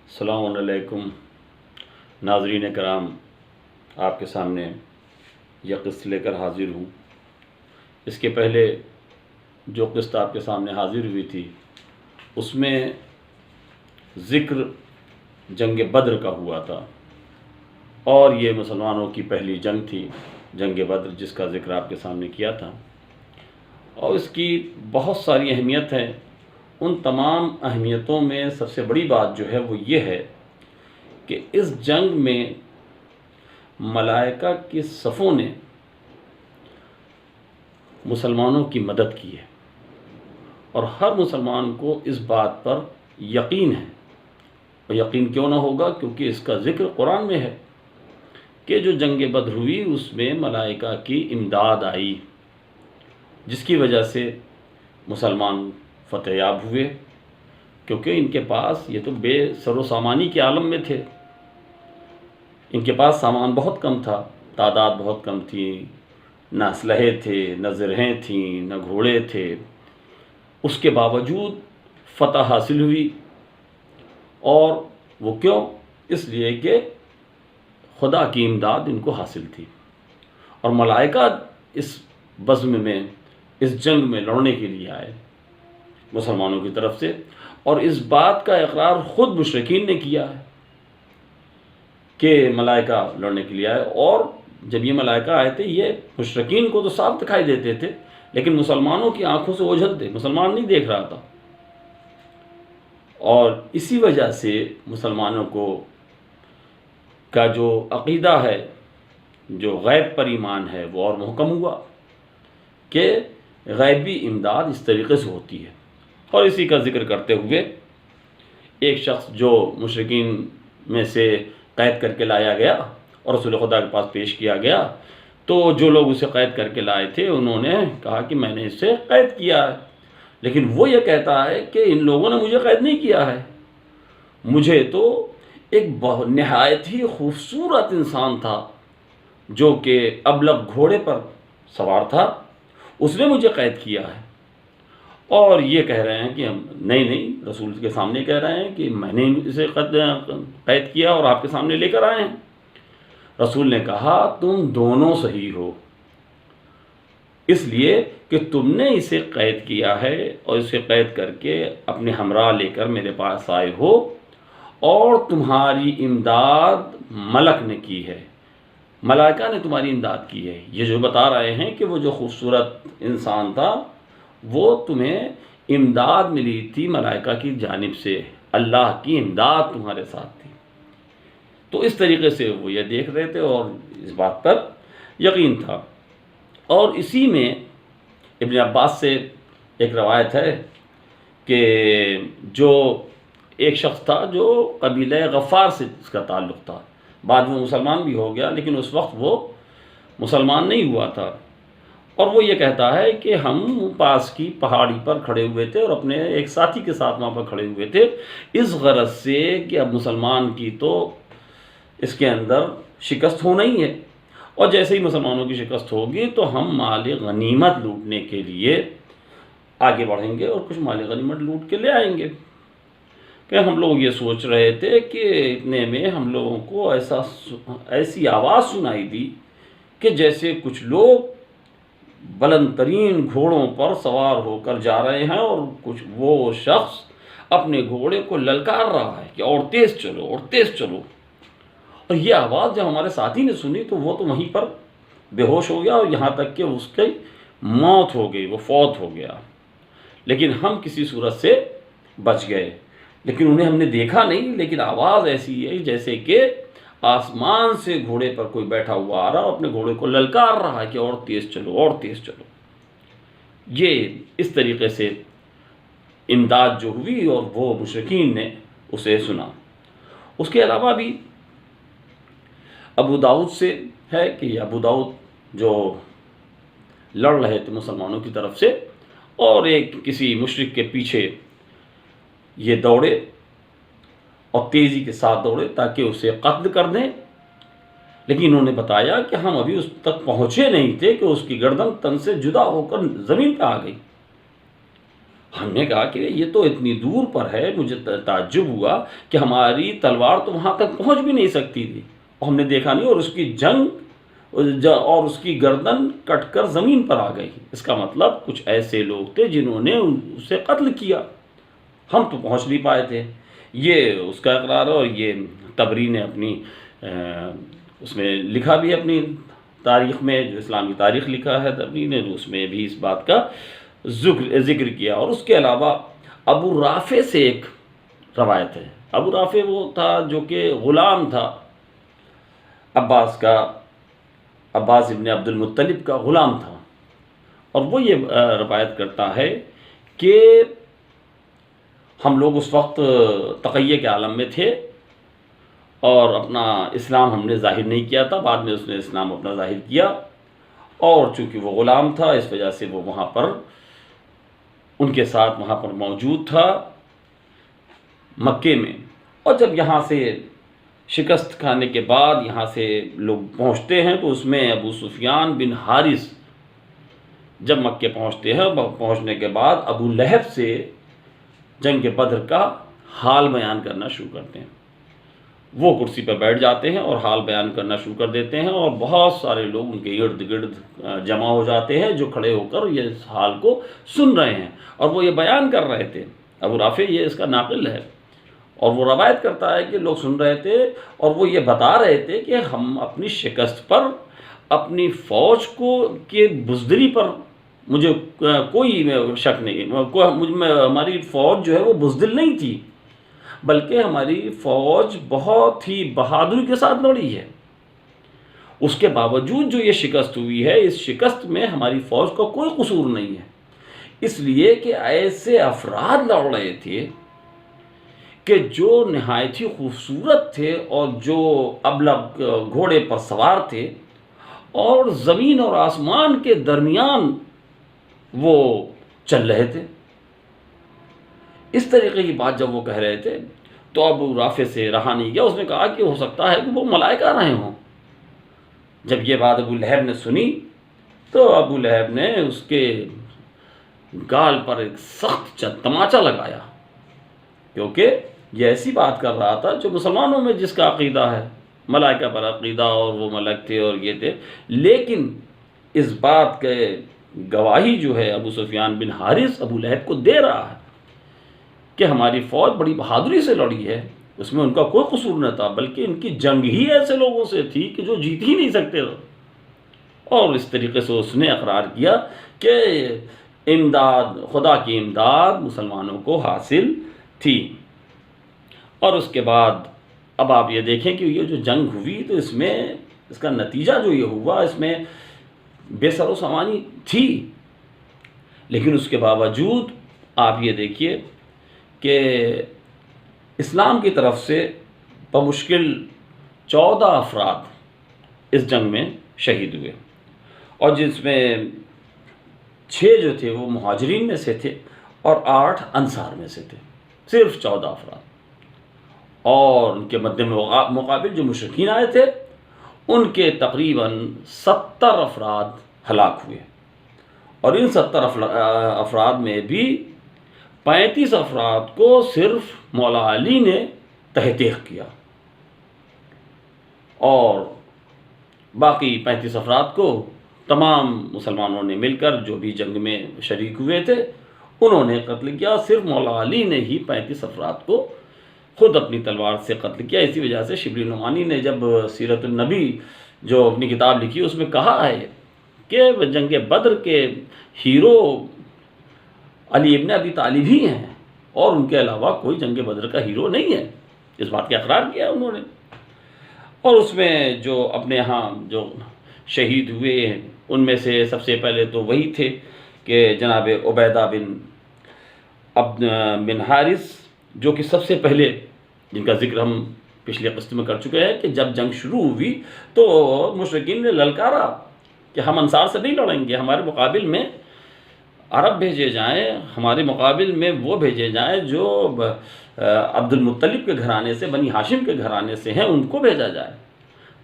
السلام علیکم ناظرین کرام، آپ کے سامنے یہ قسط لے کر حاضر ہوں۔ اس کے پہلے جو قسط آپ کے سامنے حاضر ہوئی تھی اس میں ذکر جنگ بدر کا ہوا تھا، اور یہ مسلمانوں کی پہلی جنگ تھی، جنگ بدر، جس کا ذکر آپ کے سامنے کیا تھا، اور اس کی بہت ساری اہمیت ہے۔ ان تمام اہمیتوں میں سب سے بڑی بات جو ہے وہ یہ ہے کہ اس جنگ میں ملائکہ کی صفوں نے مسلمانوں کی مدد کی ہے، اور ہر مسلمان کو اس بات پر یقین ہے۔ اور یقین کیوں نہ ہوگا؟ کیونکہ اس کا ذکر قرآن میں ہے کہ جو جنگ بدر ہوئی اس میں ملائکہ کی امداد آئی، جس کی وجہ سے مسلمان فتح یاب ہوئے، کیونکہ ان کے پاس یہ تو بے سر و سامانی کے عالم میں تھے، ان کے پاس سامان بہت کم تھا، تعداد بہت کم تھی، نہ اسلحے تھے، نہ زرہیں تھیں، نہ گھوڑے تھے۔ اس کے باوجود فتح حاصل ہوئی، اور وہ کیوں؟ اس لیے کہ خدا کی امداد ان کو حاصل تھی، اور ملائکہ اس بزم میں، اس جنگ میں لڑنے کے لیے آئے مسلمانوں کی طرف سے، اور اس بات کا اقرار خود مشرکین نے کیا ہے کہ ملائکہ لڑنے کے لیے آئے۔ اور جب یہ ملائکہ آئے تھے، یہ مشرکین کو تو صاف دکھائی دیتے تھے، لیکن مسلمانوں کی آنکھوں سے اوجھل تھے، مسلمان نہیں دیکھ رہا تھا، اور اسی وجہ سے مسلمانوں کا جو عقیدہ ہے، جو غیب پر ایمان ہے، وہ اور محکم ہوا کہ غیبی امداد اس طریقے سے ہوتی ہے۔ اور اسی کا ذکر کرتے ہوئے ایک شخص جو مشرکین میں سے قید کر کے لایا گیا اور رسول خدا کے پاس پیش کیا گیا، تو جو لوگ اسے قید کر کے لائے تھے انہوں نے کہا کہ میں نے اسے قید کیا ہے، لیکن وہ یہ کہتا ہے کہ ان لوگوں نے مجھے قید نہیں کیا ہے، مجھے تو ایک نہایت ہی خوبصورت انسان تھا جو کہ ابلق گھوڑے پر سوار تھا، اس نے مجھے قید کیا ہے۔ اور یہ کہہ رہے ہیں کہ ہم نہیں، رسول کے سامنے کہہ رہے ہیں کہ میں نے اسے قید کیا اور آپ کے سامنے لے کر آئے ہیں۔ رسول نے کہا تم دونوں صحیح ہو، اس لیے کہ تم نے اسے قید کیا ہے اور اسے قید کر کے اپنے ہمراہ لے کر میرے پاس آئے ہو، اور تمہاری امداد ملک نے کی ہے، ملائکہ نے تمہاری امداد کی ہے۔ یہ جو بتا رہے ہیں کہ وہ جو خوبصورت انسان تھا وہ تمہیں امداد ملی تھی ملائکہ کی جانب سے، اللہ کی امداد تمہارے ساتھ تھی۔ تو اس طریقے سے وہ یہ دیکھ رہے تھے اور اس بات پر یقین تھا۔ اور اسی میں ابن عباس سے ایک روایت ہے کہ جو ایک شخص تھا جو قبیلہ غفار سے اس کا تعلق تھا، بعد میں مسلمان بھی ہو گیا، لیکن اس وقت وہ مسلمان نہیں ہوا تھا، اور وہ یہ کہتا ہے کہ ہم پاس کی پہاڑی پر کھڑے ہوئے تھے اور اپنے ایک ساتھی کے ساتھ وہاں پر کھڑے ہوئے تھے، اس غرض سے کہ اب مسلمان کی تو اس کے اندر شکست ہونا ہی ہے، اور جیسے ہی مسلمانوں کی شکست ہوگی تو ہم مال غنیمت لوٹنے کے لیے آگے بڑھیں گے اور کچھ مال غنیمت لوٹ کے لے آئیں گے۔ کہ ہم لوگ یہ سوچ رہے تھے کہ اتنے میں ہم لوگوں کو ایسی آواز سنائی دی کہ جیسے کچھ لوگ بلند ترین گھوڑوں پر سوار ہو کر جا رہے ہیں، اور کچھ وہ شخص اپنے گھوڑے کو للکار رہا ہے کہ اور تیز چلو، اور تیز چلو۔ اور یہ آواز جب ہمارے ساتھی نے سنی تو وہ تو وہیں پر بے ہوش ہو گیا، اور یہاں تک کہ اس کی موت ہو گئی، وہ فوت ہو گیا، لیکن ہم کسی صورت سے بچ گئے۔ لیکن انہیں ہم نے دیکھا نہیں، لیکن آواز ایسی ہے جیسے کہ آسمان سے گھوڑے پر کوئی بیٹھا ہوا آ رہا اور اپنے گھوڑے کو للکار رہا ہے کہ اور تیز چلو، اور تیز چلو۔ یہ اس طریقے سے امداد جو ہوئی، اور وہ مشرکین نے اسے سنا۔ اس کے علاوہ بھی ابو داؤد سے ہے کہ ابو داؤد جو لڑ رہے تھے مسلمانوں کی طرف سے، اور ایک کسی مشرک کے پیچھے یہ دوڑے اور تیزی کے ساتھ دوڑے تاکہ اسے قتل کر دیں، لیکن انہوں نے بتایا کہ ہم ابھی اس تک پہنچے نہیں تھے کہ اس کی گردن تن سے جدا ہو کر زمین پہ آ گئی۔ ہم نے کہا کہ یہ تو اتنی دور پر ہے، مجھے تعجب ہوا کہ ہماری تلوار تو وہاں تک پہنچ بھی نہیں سکتی تھی، اور ہم نے دیکھا نہیں، اور اس کی جنگ اور اس کی گردن کٹ کر زمین پر آ گئی۔ اس کا مطلب کچھ ایسے لوگ تھے جنہوں نے اسے قتل کیا، ہم تو پہنچ نہیں پائے تھے۔ یہ اس کا اقرار ہے، اور یہ طبری نے اپنی اس میں لکھا بھی ہے، اپنی تاریخ میں، جو اسلامی تاریخ لکھا ہے طبری نے، اس میں بھی اس بات کا ذکر کیا۔ اور اس کے علاوہ ابو رافع سے ایک روایت ہے۔ ابو رافع وہ تھا جو کہ غلام تھا عباس کا، عباس ابن عبد المطلب کا غلام تھا، اور وہ یہ روایت کرتا ہے کہ ہم لوگ اس وقت تقیہ کے عالم میں تھے، اور اپنا اسلام ہم نے ظاہر نہیں کیا تھا، بعد میں اس نے اسلام اپنا ظاہر کیا، اور چونکہ وہ غلام تھا اس وجہ سے وہ وہاں پر ان کے ساتھ وہاں پر موجود تھا مکے میں۔ اور جب یہاں سے شکست کھانے کے بعد یہاں سے لوگ پہنچتے ہیں تو اس میں ابو سفیان بن حارث جب مکے پہنچتے ہیں، پہنچنے کے بعد ابو لہب سے جنگ بدر کا حال بیان کرنا شروع کرتے ہیں۔ وہ کرسی پہ بیٹھ جاتے ہیں اور حال بیان کرنا شروع کر دیتے ہیں، اور بہت سارے لوگ ان کے ارد گرد جمع ہو جاتے ہیں جو کھڑے ہو کر یہ حال کو سن رہے ہیں، اور وہ یہ بیان کر رہے تھے۔ ابو رافع یہ اس کا ناقل ہے، اور وہ روایت کرتا ہے کہ لوگ سن رہے تھے، اور وہ یہ بتا رہے تھے کہ ہم اپنی شکست پر، اپنی فوج کے بزدلی پر مجھے کوئی شک نہیں، ہماری فوج جو ہے وہ بزدل نہیں تھی، بلکہ ہماری فوج بہت ہی بہادری کے ساتھ لڑی ہے۔ اس کے باوجود جو یہ شکست ہوئی ہے، اس شکست میں ہماری فوج کا کوئی قصور نہیں ہے، اس لیے کہ ایسے افراد لڑ رہے تھے کہ جو نہایت ہی خوبصورت تھے، اور جو ابلغ گھوڑے پر سوار تھے، اور زمین اور آسمان کے درمیان وہ چل رہے تھے۔ اس طریقے کی بات جب وہ کہہ رہے تھے تو ابو رافع سے رہا نہیں گیا، اس نے کہا کہ ہو سکتا ہے کہ وہ ملائکہ آ رہے ہوں۔ جب یہ بات ابو لہب نے سنی تو ابو لہب نے اس کے گال پر ایک سخت تماچا لگایا، کیونکہ یہ ایسی بات کر رہا تھا جو مسلمانوں میں جس کا عقیدہ ہے، ملائکہ پر عقیدہ، اور وہ ملک تھے اور یہ تھے، لیکن اس بات کے گواہی جو ہے ابو سفیان بن حارث ابو لہب کو دے رہا ہے کہ ہماری فوج بڑی بہادری سے لڑی ہے، اس میں ان کا کوئی قصور نہ تھا، بلکہ ان کی جنگ ہی ایسے لوگوں سے تھی کہ جو جیت ہی نہیں سکتے تھے۔ اور اس طریقے سے اس نے اقرار کیا کہ امداد، خدا کی امداد مسلمانوں کو حاصل تھی۔ اور اس کے بعد اب آپ یہ دیکھیں کہ یہ جو جنگ ہوئی تو اس میں اس کا نتیجہ جو یہ ہوا، اس میں بے سر و سامانی تھی، لیکن اس کے باوجود آپ یہ دیکھیے کہ اسلام کی طرف سے بمشکل 14 افراد اس جنگ میں شہید ہوئے، اور جس میں 6 جو تھے وہ مہاجرین میں سے تھے اور 8 انصار میں سے تھے، صرف 14 افراد۔ اور ان کے مد مقابل جو مشرکین آئے تھے ان کے تقریباً 70 افراد ہلاک ہوئے، اور ان 70 افراد میں بھی 35 افراد کو صرف مولا علی نے تحقیق کیا، اور باقی 35 افراد کو تمام مسلمانوں نے مل کر، جو بھی جنگ میں شریک ہوئے تھے، انہوں نے قتل کیا۔ صرف مولا علی نے ہی 35 افراد کو خود اپنی تلوار سے قتل کیا۔ اسی وجہ سے شبلی نعمانی نے جب سیرت النبی جو اپنی کتاب لکھی اس میں کہا ہے کہ جنگ بدر کے ہیرو علی ابن ابی طالب ہی ہیں، اور ان کے علاوہ کوئی جنگ بدر کا ہیرو نہیں ہے، اس بات کا اقرار کیا انہوں نے۔ اور اس میں جو اپنے ہاں جو شہید ہوئے ہیں ان میں سے سب سے پہلے تو وہی تھے کہ جناب عبیدہ بن حارث، جو کہ سب سے پہلے، جن کا ذکر ہم پچھلے قسط میں کر چکے ہیں کہ جب جنگ شروع ہوئی تو مشرکین نے للکارا کہ ہم انصار سے نہیں لڑیں گے، ہمارے مقابل میں عرب بھیجے جائیں، ہمارے مقابل میں وہ بھیجے جائیں جو عبد المطلب کے گھرانے سے، بنی ہاشم کے گھرانے سے ہیں، ان کو بھیجا جائے۔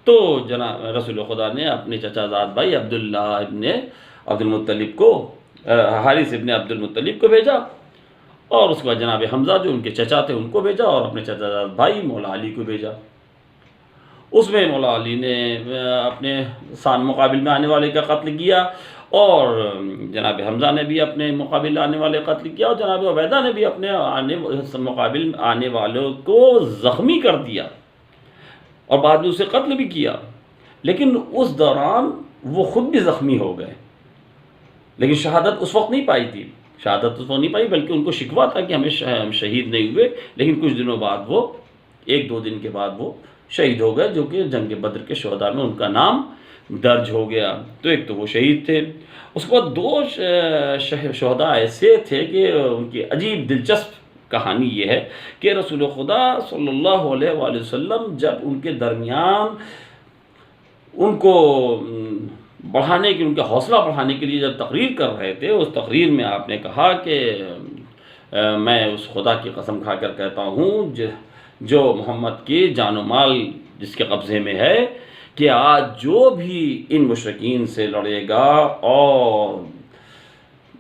تو جناب رسول خدا نے اپنے چچا زاد بھائی عبداللہ ابن عبد المطلب کو، حارث ابن عبد المطلب کو بھیجا، اور اس کے بعد جناب حمزہ جو ان کے چچا تھے ان کو بھیجا، اور اپنے چچا زاد بھائی مولا علی کو بھیجا۔ اس میں مولا علی نے اپنے مقابل میں آنے والے کا قتل کیا، اور جناب حمزہ نے بھی اپنے مقابل آنے والے قتل کیا، اور جناب عبیدہ نے بھی اپنے مقابل آنے والوں کو زخمی کر دیا، اور بعد میں اسے قتل بھی کیا۔ لیکن اس دوران وہ خود بھی زخمی ہو گئے، لیکن شہادت اس وقت نہیں پائی تھی، بلکہ ان کو شکوہ تھا کہ ہم شہید نہیں ہوئے، لیکن کچھ دنوں بعد وہ 1-2 دن کے بعد وہ شہید ہو گئے، جو کہ جنگ بدر کے شہداء میں ان کا نام درج ہو گیا۔ تو ایک تو وہ شہید تھے، اس کے بعد 2 شہداء ایسے تھے کہ ان کی عجیب دلچسپ کہانی یہ ہے کہ رسول خدا صلی اللہ علیہ وآلہ وسلم جب ان کے درمیان ان کو بڑھانے کی، ان کا حوصلہ بڑھانے کے لیے جب تقریر کر رہے تھے، اس تقریر میں آپ نے کہا کہ میں اس خدا کی قسم کھا کر کہتا ہوں جو محمد کی جان و مال جس کے قبضے میں ہے، کہ آج جو بھی ان مشرکین سے لڑے گا اور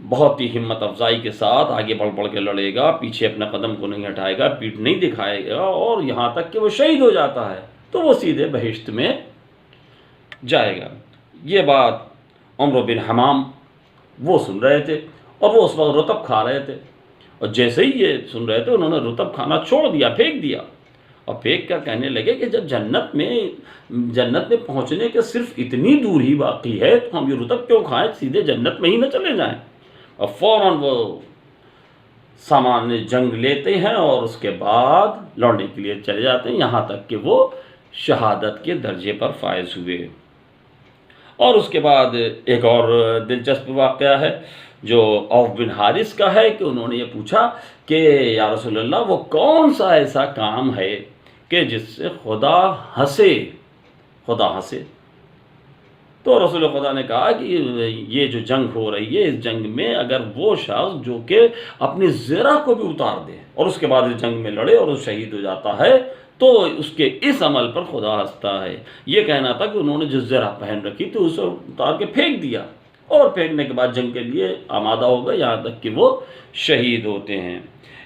بہت ہی ہمت افزائی کے ساتھ آگے بڑھ کے لڑے گا، پیچھے اپنا قدم کو نہیں ہٹائے گا، پیٹھ نہیں دکھائے گا، اور یہاں تک کہ وہ شہید ہو جاتا ہے تو وہ سیدھے بہشت میں جائے گا۔ یہ بات عمرو بن حمام وہ سن رہے تھے، اور وہ اس وقت رطب کھا رہے تھے، اور جیسے ہی یہ سن رہے تھے انہوں نے رطب کھانا چھوڑ دیا، پھینک دیا، اور پھینک کر کہنے لگے کہ جب جنت میں پہنچنے کے صرف اتنی دور ہی باقی ہے تو ہم یہ رطب کیوں کھائیں، سیدھے جنت میں ہی نہ چلے جائیں۔ اور فوراً وہ سامان جنگ لیتے ہیں اور اس کے بعد لڑنے کے لیے چلے جاتے ہیں، یہاں تک کہ وہ شہادت کے درجے پر فائز ہوئے۔ اور اس کے بعد ایک اور دلچسپ واقعہ ہے جو عوف بن حارث کا ہے، کہ انہوں نے یہ پوچھا کہ یا رسول اللہ وہ کون سا ایسا کام ہے کہ جس سے خدا ہنسے۔ تو رسول خدا نے کہا کہ یہ جو جنگ ہو رہی ہے، اس جنگ میں اگر وہ شخص جو کہ اپنی زرہ کو بھی اتار دے اور اس کے بعد اس جنگ میں لڑے اور اس شہید ہو جاتا ہے تو اس کے اس عمل پر خدا ہنستا ہے۔ یہ کہنا تھا کہ انہوں نے جو زرہ پہن رکھی تھی اسے اتار کے پھینک دیا، اور پھینکنے کے بعد جنگ کے لیے آمادہ ہو گئے، یہاں تک کہ وہ شہید ہوتے ہیں۔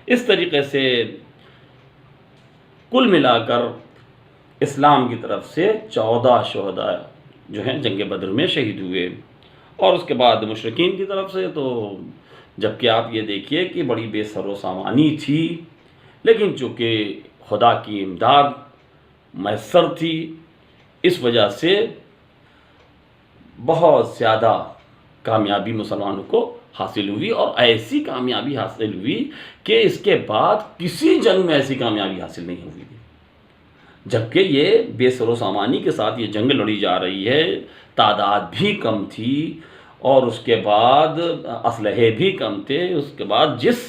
اس طریقے سے کل ملا کر اسلام کی طرف سے 14 شہداء جو ہیں جنگ بدر میں شہید ہوئے، اور اس کے بعد مشرکین کی طرف سے تو جبکہ آپ یہ دیکھیے کہ بڑی بے سر و سامانی تھی، لیکن چونکہ خدا کی امداد میسر تھی، اس وجہ سے بہت زیادہ کامیابی مسلمانوں کو حاصل ہوئی، اور ایسی کامیابی حاصل ہوئی کہ اس کے بعد کسی جنگ میں ایسی کامیابی حاصل نہیں ہوئی تھی۔ جبکہ یہ بے سر و سامانی کے ساتھ یہ جنگ لڑی جا رہی ہے، تعداد بھی کم تھی، اور اس کے بعد اسلحے بھی کم تھے، اس کے بعد جس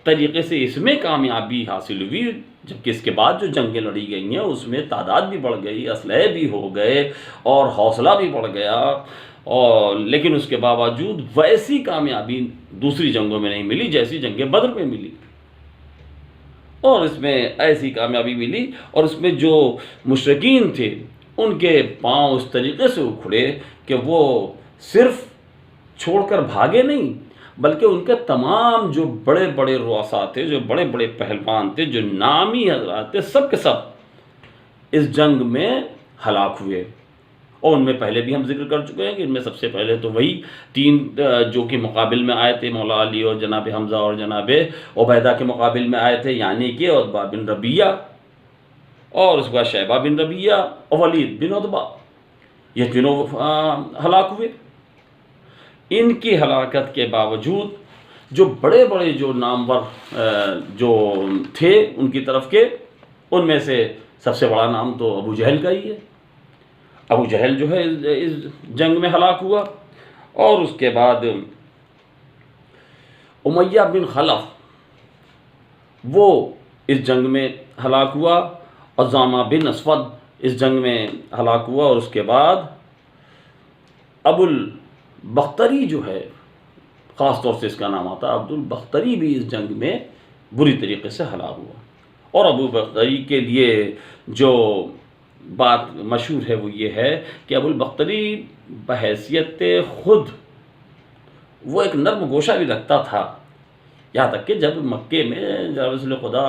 طریقے سے اس میں کامیابی حاصل ہوئی، جبکہ اس کے بعد جو جنگیں لڑی گئی ہیں اس میں تعداد بھی بڑھ گئی، اسلحے بھی ہو گئے، اور حوصلہ بھی بڑھ گیا، اور لیکن اس کے باوجود ویسی کامیابی دوسری جنگوں میں نہیں ملی جیسی جنگ بدر میں ملی، اور اس میں ایسی کامیابی ملی، اور اس میں جو مشرکین تھے ان کے پاؤں اس طریقے سے اکھڑے کہ وہ صرف چھوڑ کر بھاگے نہیں، بلکہ ان کے تمام جو بڑے بڑے رؤساء تھے، جو بڑے بڑے پہلوان تھے، جو نامی حضرات تھے، سب کے سب اس جنگ میں ہلاک ہوئے۔ اور ان میں پہلے بھی ہم ذکر کر چکے ہیں کہ ان میں سب سے پہلے تو وہی 3 جو کہ مقابل میں آئے تھے، مولا علی اور جناب حمزہ اور جناب عبیدہ کے مقابل میں آئے تھے، یعنی کہ عتبہ بن ربیعہ، اور اس کے بعد شیبہ بن ربیعہ اور ولید بن عتبہ، یہ تینوں ہلاک ہوئے۔ ان کی ہلاکت کے باوجود جو بڑے بڑے جو نامور جو تھے ان کی طرف کے، ان میں سے سب سے بڑا نام تو ابو جہل کا ہی ہے۔ ابو جہل جو ہے اس جنگ میں ہلاک ہوا، اور اس کے بعد امیہ بن خلف وہ اس جنگ میں ہلاک ہوا، عزامہ بن اسود اس جنگ میں ہلاک ہوا، اور اس کے بعد ابو البختری جو ہے، خاص طور سے اس کا نام آتا ہے عبد البختری، بھی اس جنگ میں بری طریقے سے ہلاک ہوا۔ اور ابو البختری کے لیے جو بات مشہور ہے وہ یہ ہے کہ ابو البختری بحیثیت خود وہ ایک نرم گوشہ بھی رکھتا تھا، یہاں تک کہ جب مکے میں جب رسول خدا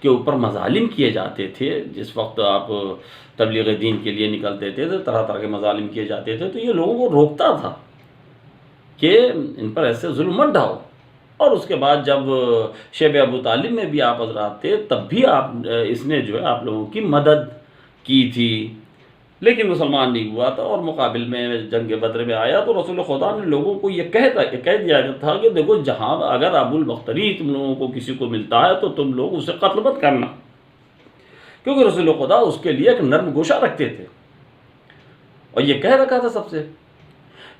کے اوپر مظالم کیے جاتے تھے، جس وقت آپ تبلیغ دین کے لیے نکلتے تھے تو طرح طرح کے مظالم کیے جاتے تھے، تو یہ لوگوں کو روکتا تھا کہ ان پر ایسے ظلم مت ڈھاؤ۔ اور اس کے بعد جب شیب ابو طالب میں بھی آپ حضرات تھے، تب بھی اس نے جو ہے آپ لوگوں کی مدد کی تھی، لیکن مسلمان نہیں ہوا تھا۔ اور مقابل میں جنگ بدر میں آیا تو رسول خدا نے لوگوں کو یہ کہہ دیا تھا کہ دیکھو، جہاں اگر ابو البختری تم لوگوں کو کسی کو ملتا ہے تو تم لوگ اسے قتل مت کرنا، کیونکہ رسول خدا اس کے لیے ایک نرم گوشہ رکھتے تھے اور یہ کہہ رکھا تھا سب سے۔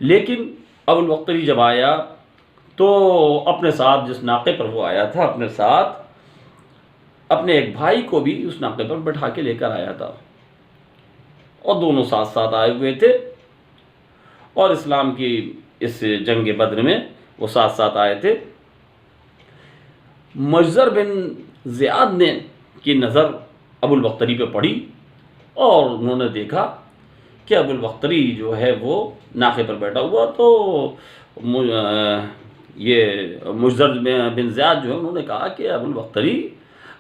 لیکن ابو البختری جب آیا تو اپنے ساتھ جس ناقے پر وہ آیا تھا، اپنے ساتھ اپنے ایک بھائی کو بھی اس ناقے پر بٹھا کے لے کر آیا تھا، اور دونوں ساتھ ساتھ آئے ہوئے تھے، اور اسلام کی اس جنگ بدر میں وہ ساتھ ساتھ آئے تھے۔ مجزر بن زیاد نے کی نظر ابو البختری پہ پڑی، اور انہوں نے دیکھا کہ ابو البختری جو ہے وہ ناقے پر بیٹھا ہوا، تو یہ مجزر بن زیاد جو ہے انہوں نے کہا کہ ابو البختری،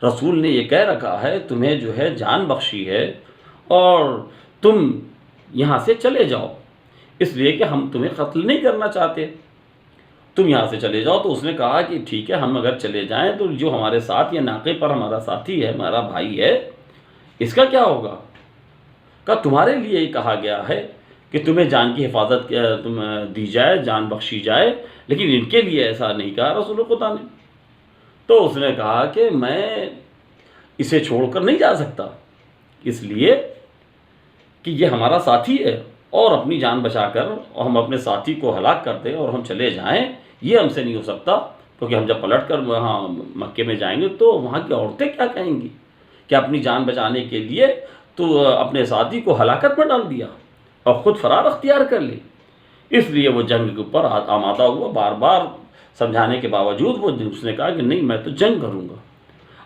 رسول نے یہ کہہ رکھا ہے تمہیں جو ہے جان بخشی ہے اور تم یہاں سے چلے جاؤ، اس لیے کہ ہم تمہیں قتل نہیں کرنا چاہتے، تم یہاں سے چلے جاؤ۔ تو اس نے کہا کہ ٹھیک ہے، ہم اگر چلے جائیں تو جو ہمارے ساتھ یہ ناقے پر ہمارا ساتھی ہے، ہمارا بھائی ہے، اس کا کیا ہوگا؟ کہا تمہارے لیے ہی کہا گیا ہے کہ تمہیں جان کی حفاظت دی جائے، جان بخشی جائے، لیکن ان کے لیے ایسا نہیں کہا رسول خدا نے۔ تو اس نے کہا کہ میں اسے چھوڑ کر نہیں جا سکتا، اس لیے کہ یہ ہمارا ساتھی ہے، اور اپنی جان بچا کر اور ہم اپنے ساتھی کو ہلاک کر دیں اور ہم چلے جائیں، یہ ہم سے نہیں ہو سکتا، کیونکہ ہم جب پلٹ کر وہاں مکے میں جائیں گے تو وہاں کی عورتیں کیا کہیں گی کہ اپنی جان بچانے کے لیے تو اپنے ساتھی کو ہلاکت میں ڈال دیا اور خود فرار اختیار کر لی۔ اس لیے وہ جنگ کے اوپر آمادہ ہوا، بار بار سمجھانے کے باوجود اس نے کہا کہ نہیں، میں تو جنگ کروں گا۔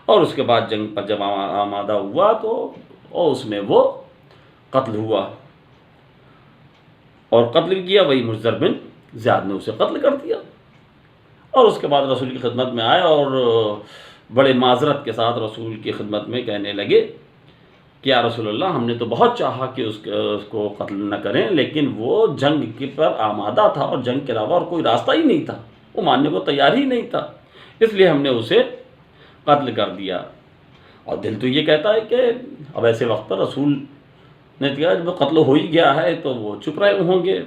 اور اس کے بعد جنگ پر جب آمادہ ہوا تو اور اس میں وہ قتل ہوا، اور قتل کیا وہی مجزر بن زیاد نے اسے قتل کر دیا۔ اور اس کے بعد رسول کی خدمت میں آئے اور بڑے معذرت کے ساتھ رسول کی خدمت میں کہنے لگے کہ یا رسول اللہ، ہم نے تو بہت چاہا کہ اس کو قتل نہ کریں، لیکن وہ جنگ کے پر آمادہ تھا اور جنگ کے علاوہ اور کوئی راستہ ہی نہیں تھا، وہ ماننے کو تیار ہی نہیں تھا، اس لیے ہم نے اسے قتل کر دیا۔ اور دل تو یہ کہتا ہے کہ اب ایسے وقت پر رسول نے کہا جب قتل ہو ہی گیا ہے تو وہ چپ رہے ہوں گے،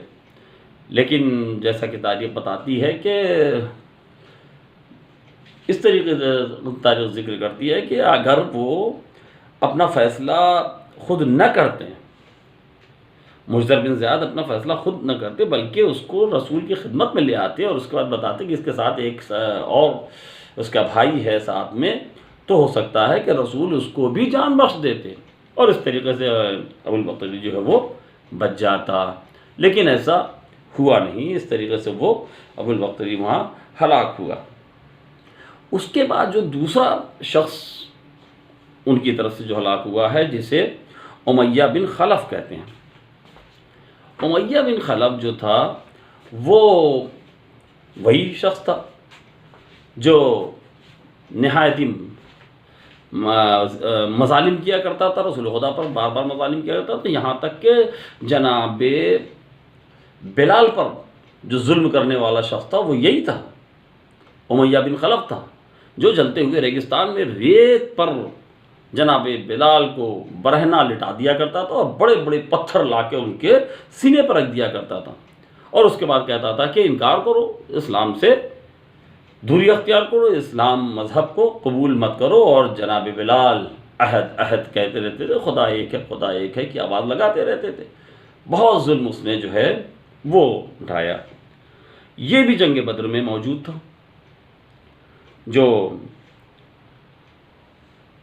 لیکن جیسا کہ تاریخ بتاتی ہے کہ اس طریقے سے تاریخ ذکر کرتی ہے کہ اگر وہ اپنا فیصلہ خود نہ کرتے، مجزر بن زیاد اپنا فیصلہ خود نہ کرتے بلکہ اس کو رسول کی خدمت میں لے آتے اور اس کے بعد بتاتے کہ اس کے ساتھ ایک اور اس کا بھائی ہے ساتھ میں، تو ہو سکتا ہے کہ رسول اس کو بھی جان بخش دیتے، اور اس طریقے سے ابو البختری جو ہے وہ بچ جاتا، لیکن ایسا ہوا نہیں۔ اس طریقے سے وہ ابو البختری وہاں ہلاک ہوا۔ اس کے بعد جو دوسرا شخص ان کی طرف سے جو ہلاک ہوا ہے، جسے امیہ بن خلف کہتے ہیں۔ امیہ بن خلف جو تھا وہ وہی شخص تھا جو نہایت ہی مظالم کیا کرتا تھا، رسول خدا پر بار بار مظالم کیا کرتا تھا، یہاں تک کہ جناب بلال پر جو ظلم کرنے والا شخص تھا وہ یہی تھا، امیہ بن خلف تھا، جو جلتے ہوئے ریگستان میں ریت پر جناب بلال کو برہنہ لٹا دیا کرتا تھا اور بڑے بڑے پتھر لا کے ان کے سینے پر رکھ دیا کرتا تھا، اور اس کے بعد کہتا تھا کہ انکار کرو، اسلام سے دوری اختیار کرو، اسلام مذہب کو قبول مت کرو، اور جناب بلال عہد عہد کہتے رہتے تھے، خدا ایک ہے خدا ایک ہے کی آواز لگاتے رہتے تھے۔ بہت ظلم اس نے جو ہے وہ اٹھایا۔ یہ بھی جنگ بدر میں موجود تھا، جو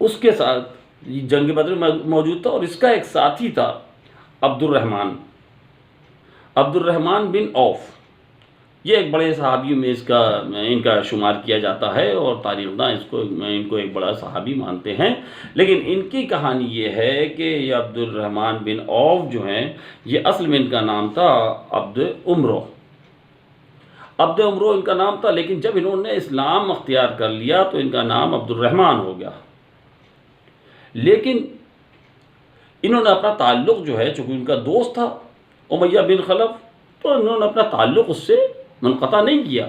اس کے ساتھ جنگ بدر میں موجود تھا، اور اس کا ایک ساتھی تھا عبد الرحمن بن عوف۔ یہ ایک بڑے صحابیوں میں ان کا شمار کیا جاتا ہے، اور تاریخ داں ان کو ایک بڑا صحابی مانتے ہیں، لیکن ان کی کہانی یہ ہے کہ یہ عبد الرحمن بن عوف جو ہیں، یہ اصل میں ان کا نام تھا عبد عمرو۔ عبد عمرو ان کا نام تھا، لیکن جب انہوں نے اسلام اختیار کر لیا تو ان کا نام عبد الرحمن ہو گیا۔ لیکن انہوں نے اپنا تعلق جو ہے، چونکہ ان کا دوست تھا امیہ بن خلف، تو انہوں نے اپنا تعلق اس سے منقطع نہیں کیا،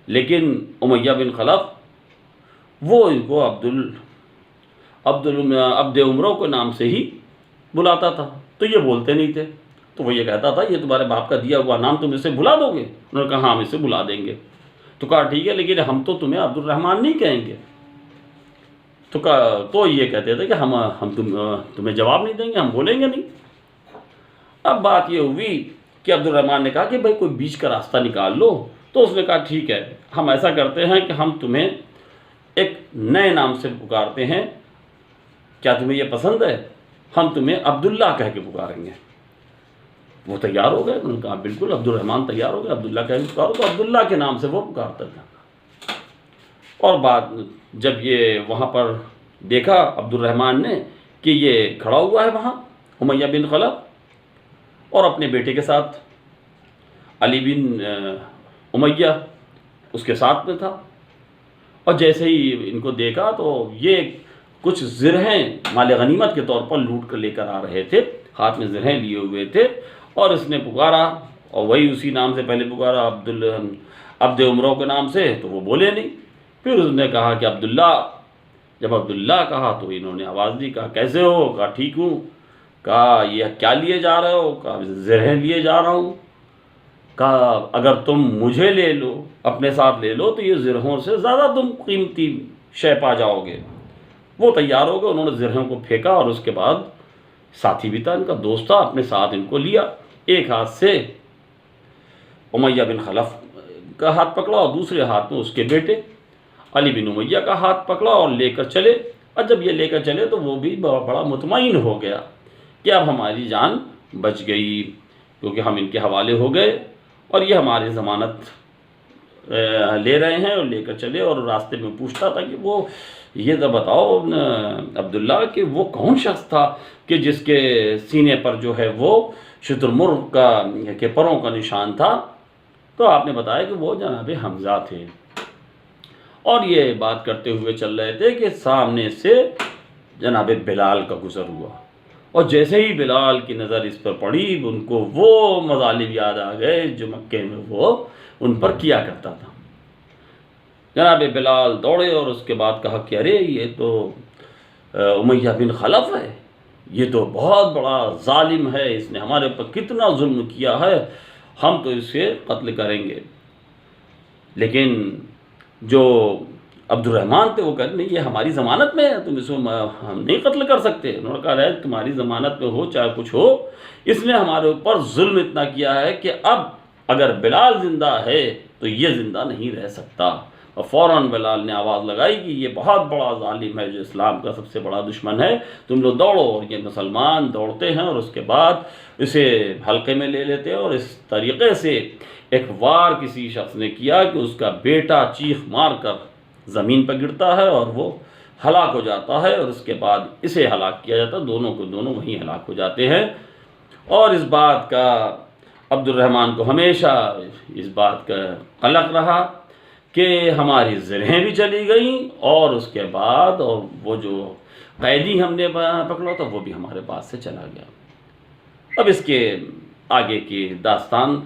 لیکن امیہ بن خلف وہ ان کو عبد عمرو کے نام سے ہی بلاتا تھا، تو یہ بولتے نہیں تھے، تو وہ یہ کہتا تھا یہ تمہارے باپ کا دیا ہوا نام تم اسے بلا دو گے؟ انہوں نے کہا ہاں ہم اسے بلا دیں گے۔ تو کہا ٹھیک ہے، لیکن ہم تو تمہیں عبد الرحمن نہیں کہیں گے۔ تو یہ کہتے تھے کہ ہم تمہیں جواب نہیں دیں گے، ہم بولیں گے نہیں۔ اب بات یہ ہوئی کہ عبد الرحمن نے کہا کہ بھائی کوئی بیچ کا راستہ نکال لو، تو اس نے کہا ٹھیک ہے، ہم ایسا کرتے ہیں کہ ہم تمہیں ایک نئے نام سے پکارتے ہیں، کیا تمہیں یہ پسند ہے؟ ہم تمہیں عبداللہ کہہ کے پکاریں گے۔ وہ تیار ہو گئے، انہوں نے کہا بالکل۔ عبد الرحمن تیار ہو گئے، عبداللہ کہہ کے پکارو، تو عبداللہ کے نام سے وہ پکارتا تھا۔ اور بات جب یہ وہاں پر دیکھا عبد الرحمن نے کہ یہ کھڑا ہوا ہے وہاں امیہ بن خلف اور اپنے بیٹے کے ساتھ علی بن امیہ اس کے ساتھ میں تھا، اور جیسے ہی ان کو دیکھا تو یہ کچھ زرہیں مال غنیمت کے طور پر لوٹ کر لے کر آ رہے تھے، ہاتھ میں زرہیں لیے ہوئے تھے، اور اس نے پکارا، اور وہی اسی نام سے پہلے پکارا عبد عمرو کے نام سے، تو وہ بولے نہیں۔ پھر اس نے کہا کہ عبداللہ، جب عبداللہ کہا تو انہوں نے آواز دی، کہا کیسے ہو؟ کہا ٹھیک ہوں۔ کہا یہ کیا لیے جا رہے ہو؟ کہا زرہیں لیے جا رہا ہوں۔ کہا اگر تم مجھے لے لو، اپنے ساتھ لے لو، تو یہ زرہوں سے زیادہ تم قیمتی شے پا جاؤ گے۔ وہ تیار ہو گئے، انہوں نے زرہوں کو پھینکا، اور اس کے بعد ساتھی بھی تھا، ان کا دوست تھا، اپنے ساتھ ان کو لیا، ایک ہاتھ سے امیہ بن خلف کا ہاتھ پکڑا اور دوسرے ہاتھ میں اس کے بیٹے علی بن امیہ کا ہاتھ پکڑا اور لے کر چلے۔ اور جب یہ لے کر چلے تو وہ بھی بڑا مطمئن ہو گیا کہ اب ہماری جان بچ گئی، کیونکہ ہم ان کے حوالے ہو گئے اور یہ ہماری ضمانت لے رہے ہیں، اور لے کر چلے۔ اور راستے میں پوچھتا تھا کہ وہ یہ تو بتاؤ عبداللہ کہ وہ کون شخص تھا کہ جس کے سینے پر جو ہے وہ شتر مرغ کے پروں کا نشان تھا؟ تو آپ نے بتایا کہ وہ جناب حمزہ تھے۔ اور یہ بات کرتے ہوئے چل رہے تھے کہ سامنے سے جناب بلال کا گزر ہوا، اور جیسے ہی بلال کی نظر اس پر پڑی، ان کو وہ مظالم یاد آ گئے جو مکے میں وہ ان پر کیا کرتا تھا۔ جناب بلال دوڑے اور اس کے بعد کہا کہ ارے یہ تو امیہ بن خلف ہے، یہ تو بہت بڑا ظالم ہے، اس نے ہمارے اوپر کتنا ظلم کیا ہے، ہم تو اسے قتل کریں گے۔ لیکن جو عبد الرحمن تھے وہ کہتے نہیں، یہ ہماری ضمانت میں ہے، تم اس کو ہم نہیں قتل کر سکتے۔ انہوں نے کہا رہے تمہاری ضمانت میں ہو چاہے کچھ ہو، اس نے ہمارے اوپر ظلم اتنا کیا ہے کہ اب اگر بلال زندہ ہے تو یہ زندہ نہیں رہ سکتا۔ اور فوراً بلال نے آواز لگائی کہ یہ بہت بڑا ظالم ہے جو اسلام کا سب سے بڑا دشمن ہے، تم لوگ دوڑو۔ اور یہ مسلمان دوڑتے ہیں اور اس کے بعد اسے حلقے میں لے لیتے ہیں، اور اس طریقے سے ایک وار کسی شخص نے کیا کہ اس کا بیٹا چیخ مار کر زمین پر گرتا ہے اور وہ ہلاک ہو جاتا ہے، اور اس کے بعد اسے ہلاک کیا جاتا ہے، دونوں کو دونوں وہیں ہلاک ہو جاتے ہیں۔ اور اس بات کا عبد الرحمن کو ہمیشہ اس بات کا قلق رہا کہ ہماری زرہیں بھی چلی گئیں، اور اس کے بعد اور وہ جو قیدی ہم نے پکڑا تھا وہ بھی ہمارے پاس سے چلا گیا۔ اب اس کے آگے کی داستان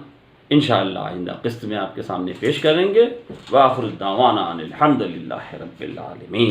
انشاءاللہ آئندہ قسط میں آپ کے سامنے پیش کریں گے۔ وآخر دعوانا ان الحمد للہ رب العالمین۔